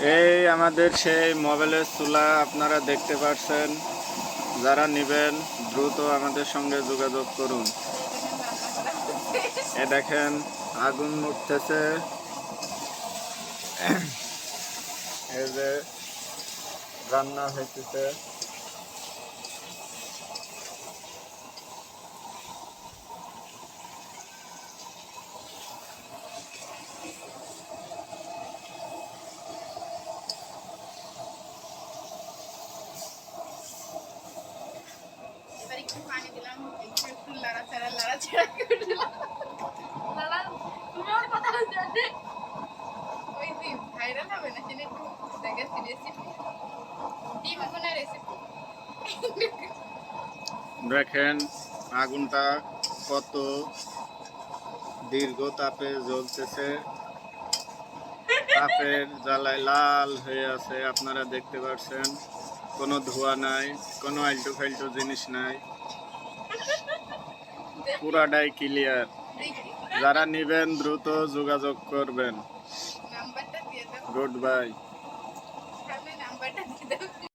এই আমাদের সেই মোবাইলের চুলা আপনারা দেখতে পাচ্ছেন। যারা নেবেন দ্রুত আমাদের সঙ্গে যোগাযোগ করুন। এ দেখেন আগুন উঠতেছে, এই যে রান্না হইতেছে। এবার একটু পানি দিলাম, একটু লাড়াচাড়া করে দিলাম। তুমি আমার কথা জানতে ওই যে ভাইরাল হবে না সেটা একটু দেখাচ্ছি রেসিপি, ডিম আগুনের রেসিপি। দেখেন আগুনটা কত দীর্ঘ তাপে জ্বলতেছে, তাপের জ্বালায় লাল হয়ে আছে। আপনারা দেখতে পাচ্ছেন কোনো ধোঁয়া নাই, কোনো আল্টো ফাল্টো জিনিস নাই, পুরাটাই ক্লিয়ার। যারা নেবেন দ্রুত যোগাযোগ করবেন। নাম্বারটা দিয়ে দাও, গুড বাই। সামনে নাম্বারটা দিয়ে দাও।